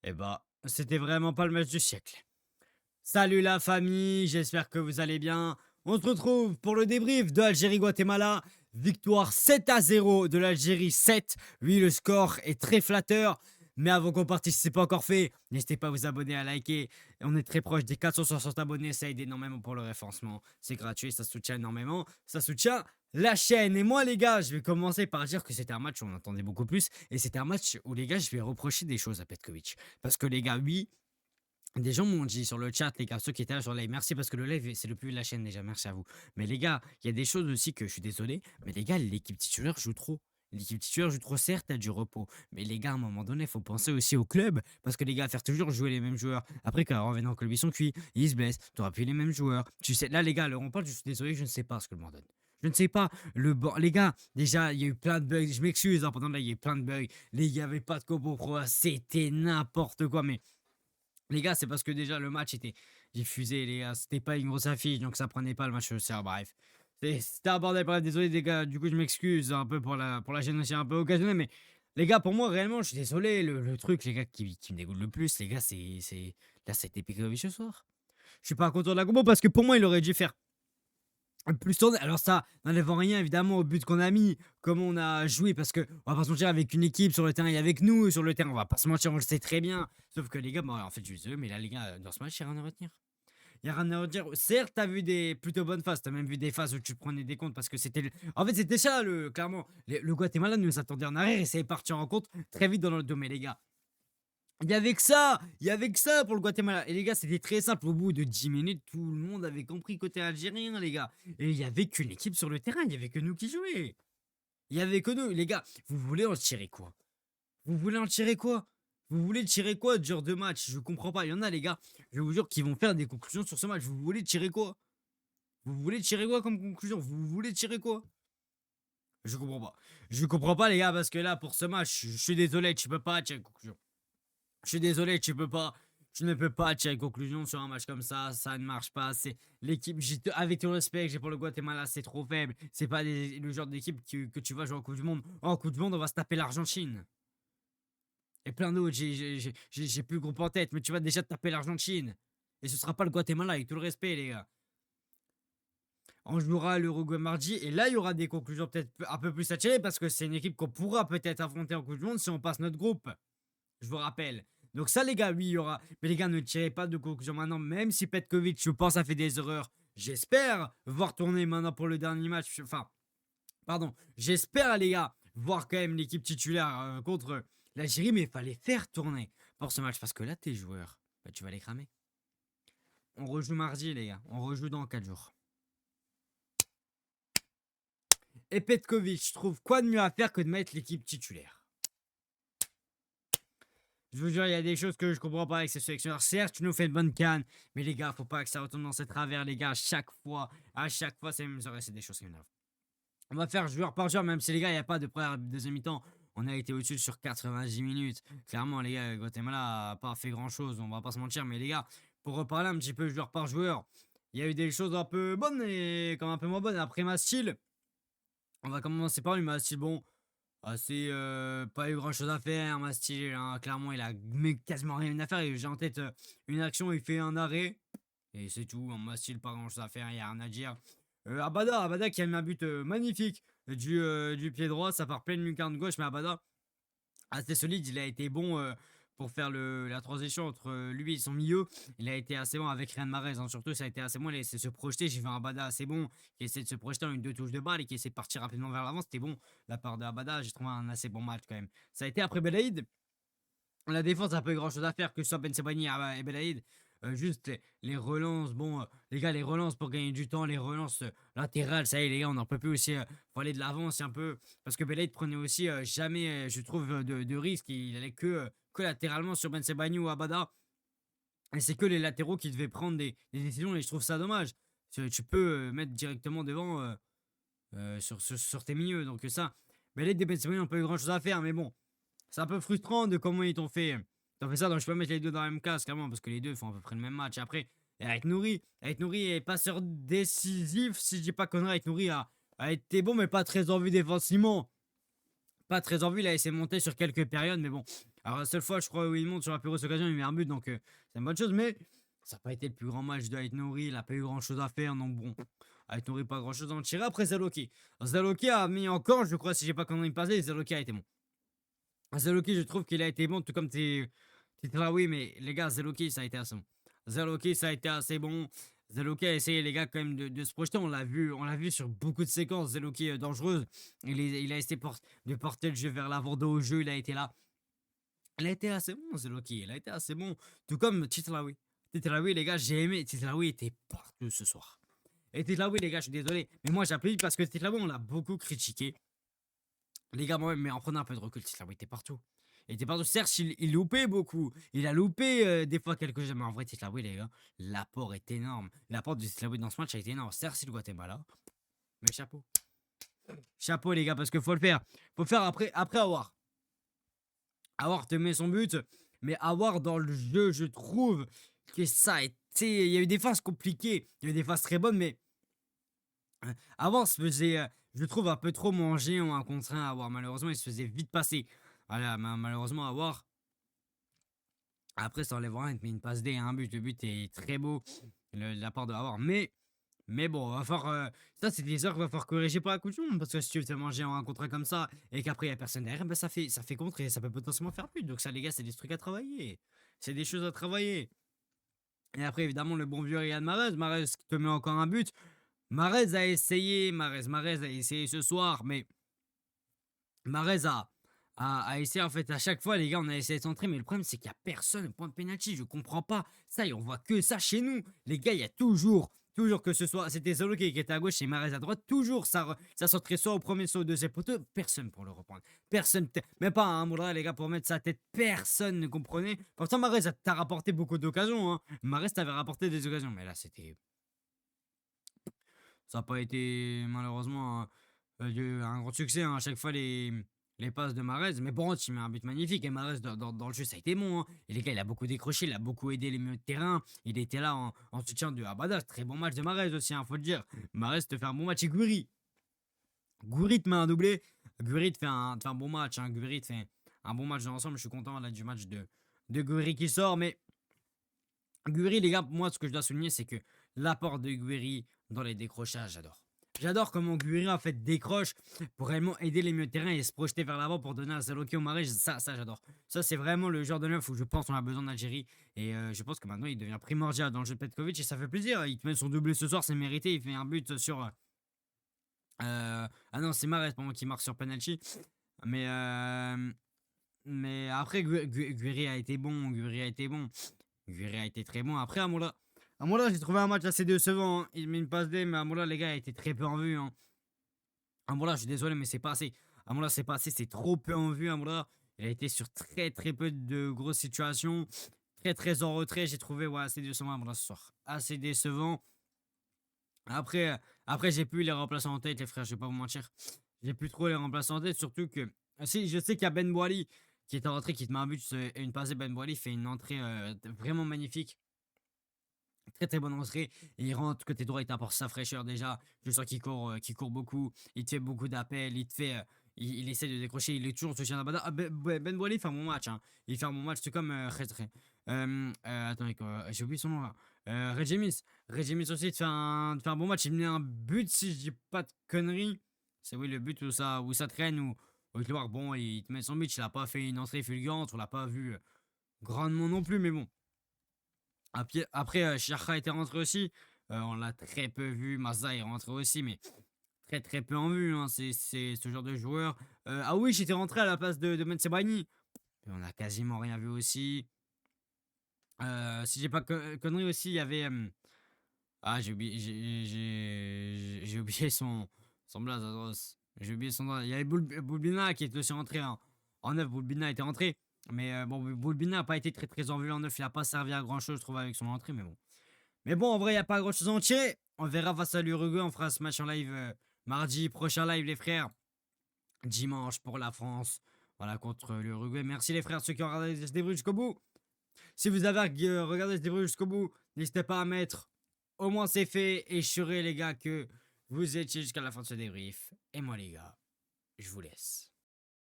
Eh bah, c'était vraiment pas le match du siècle. Salut la famille, j'espère que vous allez bien. On se retrouve pour le débrief de Algérie-Guatemala. Victoire 7-0 de l'Algérie 7. Oui, le score est très flatteur. Mais avant qu'on parte, si ce n'est pas encore fait, n'hésitez pas à vous abonner, à liker. On est très proche des 460 abonnés, ça aide énormément pour le référencement. C'est gratuit, ça soutient énormément. Ça soutient la chaîne. Et moi, les gars, je vais commencer par dire que c'était un match où on entendait beaucoup plus. Et c'était un match où, les gars, je vais reprocher des choses à Petkovic. Parce que, les gars, oui, des gens m'ont dit sur le chat, les gars, ceux qui étaient là sur le live, merci parce que le live, c'est le plus de la chaîne déjà, merci à vous. Mais les gars, il y a des choses aussi que je suis désolé, mais les gars, l'équipe titulaire joue trop. L'équipe titulaire joue trop, certes, t'as du repos. Mais les gars, à un moment donné, il faut penser aussi au club. Parce que les gars, faire toujours jouer les mêmes joueurs. Après, quand on revenant au club, ils sont cuits, ils se blessent, t'auras plus les mêmes joueurs. Tu sais, là, les gars, alors on parle, je suis désolé, je ne sais pas ce que le m'ordonne. Je ne sais pas. Les gars, déjà, il y a eu plein de bugs. Je m'excuse, hein, pendant là, il y a eu plein de bugs. Il n'y avait pas de combo pro. C'était n'importe quoi. Mais les gars, c'est parce que déjà le match était diffusé, les gars. C'était pas une grosse affiche, donc ça prenait pas le match au sérieux. Bref. C'était un bordel. Bref, désolé, les gars. Du coup, je m'excuse un peu pour la gêne aussi un peu occasionnelle. Mais les gars, pour moi, réellement, je suis désolé. Le truc, les gars, qui me dégoûte le plus, les gars, là, c'était Pekovic ce soir. Je suis pas content de la combo parce que pour moi, il aurait dû faire plus tourné. Alors ça n'enlève en rien évidemment au but qu'on a mis, comment on a joué, parce que on va pas se mentir, avec une équipe sur le terrain et avec nous sur le terrain, on va pas se mentir, on le sait très bien. Sauf que les gars, bon, en fait, je suis désolé, mais là, les gars, dans ce match, il n'y a rien à retenir. Il n'y a rien à retenir. Certes, t'as vu des plutôt bonnes phases, t'as même vu des phases où tu prenais des comptes parce que c'était. En fait, c'était ça, clairement. Le Guatemala nous attendait en arrière et ça est parti en compte très vite dans le dos. Mais les gars, il y avait que ça pour le Guatemala. Et les gars, c'était très simple. Au bout de 10 minutes, tout le monde avait compris côté algérien, les gars. Et il y avait qu'une équipe sur le terrain, il y avait que nous qui jouions. Il y avait que nous, les gars. Vous voulez en tirer quoi? Vous voulez en tirer quoi? Vous voulez tirer quoi de genre de match? Je comprends pas. Il y en a, les gars, je vous jure, qui vont faire des conclusions sur ce match. Vous voulez tirer quoi? Vous voulez tirer quoi comme conclusion? Vous voulez tirer quoi? Je comprends pas. Je comprends pas, les gars, parce que là, pour ce match, je suis désolé, tu peux pas tirer une conclusion. Je suis désolé, tu ne peux pas tirer conclusion sur un match comme ça ne marche pas. C'est l'équipe, avec tout le respect que j'ai pour le Guatemala, c'est trop faible. C'est pas le genre d'équipe que tu vas jouer en Coupe du Monde. En Coupe du Monde, on va se taper l'Argentine. Et plein d'autres, j'ai plus le groupe en tête, mais tu vas déjà te taper l'Argentine. Et ce sera pas le Guatemala, avec tout le respect, les gars. On jouera l'Uruguay mardi, et là, il y aura des conclusions peut-être un peu plus attirées, parce que c'est une équipe qu'on pourra peut-être affronter en Coupe du Monde si on passe notre groupe. Je vous rappelle. Donc ça, les gars, oui, il y aura. Mais les gars, ne tirez pas de conclusion maintenant, même si Petkovic, je pense, a fait des erreurs. J'espère voir tourner maintenant pour le dernier match. Enfin, pardon. J'espère, les gars, voir quand même l'équipe titulaire contre l'Algérie, mais il fallait faire tourner pour ce match, parce que là, tes joueurs, bah, tu vas les cramer. On rejoue mardi, les gars. On rejoue dans 4 jours. Et Petkovic, je trouve quoi de mieux à faire que de mettre l'équipe titulaire? Je vous jure, il y a des choses que je comprends pas avec ces sélectionneurs. Certes, tu nous fais une bonne canne, mais les gars, faut pas que ça retombe dans ces travers, les gars. À chaque fois, c'est des choses qui m'énervent. On va faire joueur par joueur, même si les gars, il n'y a pas de première deuxième mi-temps. On a été au-dessus sur 90 minutes. Clairement, les gars, Guatemala n'a pas fait grand-chose, on va pas se mentir. Mais les gars, pour reparler un petit peu joueur par joueur, il y a eu des choses un peu bonnes et comme un peu moins bonnes. Après ma style, on va commencer par lui, ma style, bon. Ah, c'est pas eu grand chose à faire, Mastil, hein. Clairement, il a quasiment rien à faire. J'ai en tête une action, il fait un arrêt, et c'est tout. Mastil, pas grand chose à faire, il n'y a rien à dire. Abada qui a mis un but magnifique du pied droit, ça part pleine lucarne gauche, mais Abada, assez solide, il a été bon pour faire la transition entre lui et son milieu. Il a été assez bon avec Riyad Mahrez, hein. Surtout, ça a été assez bon. Il a essayé de se projeter. J'ai vu un Bada assez bon qui essaie de se projeter en une deux touches de balle et qui essaie de partir rapidement vers l'avant. C'était bon de la part de Abada. J'ai trouvé un assez bon match quand même. Ça a été après Belaïd. La défense n'a pas eu grand chose à faire, que ce soit Ben Sebaini et Belaïd. Juste les relances, bon, les gars, les relances pour gagner du temps, les relances latérales, ça y est, les gars, on n'en peut plus aussi. Faut aller de l'avant, c'est un peu. Parce que Belaïd prenait aussi jamais, je trouve, de risque. Il allait que latéralement sur Ben Sebaini ou Abada. Et c'est que les latéraux qui devaient prendre des décisions, et je trouve ça dommage. Tu peux mettre directement devant sur tes milieux. Donc ça, Belaïd et Ben Sebaini n'ont pas eu grand chose à faire, mais bon. C'est un peu frustrant de comment ils t'ont fait. T'ont fait ça, donc je peux mettre les deux dans la même case, clairement, parce que les deux font à peu près le même match. Après, et avec Nouri est passeur décisif, si je dis pas connerie, avec Nouri a été bon, mais pas très en vue défensivement. Pas très en vue, il a essayé de monter sur quelques périodes, mais bon. Alors la seule fois, je crois, où il monte sur la plus grosse occasion, il met un but, donc c'est une bonne chose, mais ça n'a pas été le plus grand match de Ait Nouri, il n'a pas eu grand chose à faire, donc bon, Ait Nouri, pas grand chose à en tirer. Après Zaloki. Zaloki a mis encore, je crois, si j'ai pas connerie passé, Zaloki a été bon. Zaloki, je trouve qu'il a été bon, tout comme oui, mais les gars, Zaloki, ça a été assez bon. Zaloki, ça a été assez bon. Zaloki a essayé, les gars, quand même, de se projeter. On l'a vu sur beaucoup de séquences. Zaloki dangereuse. Il a essayé de porter le jeu vers l'avant, au jeu. Il a été là. Il a été assez bon, Zaloki. Il a été assez bon. Tout comme Titlaoui. Titlaoui, les gars, j'ai aimé. Titlaoui était partout ce soir. Et Titlaoui, les gars, je suis désolé. Mais moi, j'applaudis parce que Titlaoui, on l'a beaucoup critiqué. Les gars, moi-même, mais en prenant un peu de recul, Titlaoui était partout. Il était partout. Certes, il loupait beaucoup. Il a loupé des fois quelques jeux. Mais en vrai, Titlaoui, les gars, l'apport est énorme. L'apport de Titlaoui dans ce match a été énorme. Certes, c'est le Guatemala. Mais chapeau. Chapeau, les gars, parce qu'il faut le faire. Faut le faire après avoir. Avoir te met son but. Mais avoir dans le jeu, je trouve que ça a été. Il y a eu des phases compliquées. Il y a eu des phases très bonnes, mais. Avoir se faisait, je trouve, un peu trop manger en un contre un. Avoir, malheureusement, il se faisait vite passer. Voilà, malheureusement, avoir. Après, ça enlève rien, il te met une passe D, un but. Le but est très beau, la part de avoir. Mais bon, va falloir, ça, c'est des heures qu'il va falloir corriger pour la Coupe du Monde. Parce que si tu te fais manger en un contre un comme ça et qu'après, il n'y a personne derrière, ben, ça fait contre et ça peut potentiellement faire but. Donc, ça, les gars, c'est des trucs à travailler. C'est des choses à travailler. Et après, évidemment, le bon vieux Riyad Mahrez. Mahrez qui te met encore un but. Mahrez a essayé. Mahrez a essayé ce soir, mais Mahrez a essayé, en fait, à chaque fois, les gars, on a essayé de centrer, mais le problème, c'est qu'il n'y a personne au point de pénalty. Je comprends pas. Ça, et on voit que ça chez nous. Les gars, il y a toujours que ce soit, c'était Zolo qui était à gauche et Mahrez à droite, toujours ça centrait soit au premier, soit au deuxième poteau. Personne pour le reprendre. Personne, même pas un Moura, les gars, pour mettre sa tête. Personne ne comprenait. Pourtant, Mahrez t'a rapporté beaucoup d'occasions. Hein. Mahrez t'avait rapporté des occasions, mais là, c'était. Ça n'a pas été, malheureusement, un grand succès. Hein. À chaque fois, les passes de Mahrez. Mais bon, il met un but magnifique. Et Mahrez, dans le jeu, ça a été bon. Hein. Et les gars, il a beaucoup décroché. Il a beaucoup aidé les milieux de terrain. Il était là en soutien de Abada. Très bon match de Mahrez aussi, hein, faut le dire. Mahrez te fait un bon match. Et Gouiri te met un doublé. Gouiri te fait un bon match. Hein. Gouiri te fait un bon match dans l'ensemble. Je suis content là, du match de Gouiri qui sort. Mais Gouiri, les gars, moi, ce que je dois souligner, c'est que l'apport de Gouiri dans les décrochages, j'adore. J'adore comment Gouiri, en fait, décroche pour réellement aider les milieux de terrain et se projeter vers l'avant pour donner un Zaloki au Mahrez. Ça, j'adore. Ça, c'est vraiment le genre de neuf où je pense qu'on a besoin d'Algérie. Et je pense que maintenant, il devient primordial dans le jeu de Petkovic et ça fait plaisir. Il te met son doublé ce soir, c'est mérité. Il fait un but sur. Ah non, c'est Mahrez pour moi qui marque sur penalty. Mais, mais après, Gouiri a été bon. Gouiri a été bon. Gouiri a été très bon. Après, Amoura, j'ai trouvé un match assez décevant. Hein. Il met une passe D, mais Amoura, les gars, a été très peu en vue. Hein. Amoura, je suis désolé, mais c'est pas assez. Amoura, c'est pas assez. C'est trop peu en vue. Amoura, il a été sur très très peu de grosses situations. Très très en retrait. J'ai trouvé assez décevant Amoura ce soir. Assez décevant. Après j'ai plus les remplaçants en tête, les frères, je vais pas vous mentir. J'ai plus trop les remplaçants en tête, surtout que. Si, je sais qu'il y a Ben Boali qui est en rentrée, qui te met un but et une passe. Ben Boali fait une entrée vraiment magnifique. Très très bonne entrée. Et il rentre côté droit, il t'apporte sa fraîcheur déjà. Je sens qu'il court beaucoup. Il te fait beaucoup d'appels. Il te fait. Il essaie de décrocher. Il est toujours au soutien d'Abada. Ben Boali fait un bon match. Hein. Il fait un bon match. C'est comme Khedre. Attendez, j'ai oublié son nom là. Regemis. Regemis aussi te fait un bon match. Il met un but si je dis pas de conneries. C'est oui le but où ça traîne. Où tu vois, bon, il te met son but. Il a pas fait une entrée fulgurante. On l'a pas vu grandement non plus. Mais bon. Après, Chercha était rentré aussi. On l'a très peu vu. Mazza est rentré aussi, mais très très peu en vue. Hein. C'est ce genre de joueur. Ah oui, j'étais rentré à la place de Mensebani. On a quasiment rien vu aussi. Si j'ai pas connerie aussi, il y avait. Ah, j'ai oublié son blaze. J'ai oublié son nom. Il y avait Boulbina qui était aussi rentré en neuf. Boulbina était rentré. Mais bon, Boulbina n'a pas été très très en vue en neuf. Il n'a pas servi à grand chose, je trouve, avec son entrée. Mais bon. Mais bon, en vrai, il n'y a pas grand chose à en tirer. On verra face à l'Uruguay. On fera ce match en live mardi. Prochain live, les frères. Dimanche pour la France. Voilà, contre l'Uruguay. Merci les frères, ceux qui ont regardé ce débrief jusqu'au bout. Si vous avez regardé ce débrief jusqu'au bout, n'hésitez pas à mettre. Au moins, c'est fait. Et je serai, les gars, que vous étiez jusqu'à la fin de ce débrief. Et moi, les gars, je vous laisse.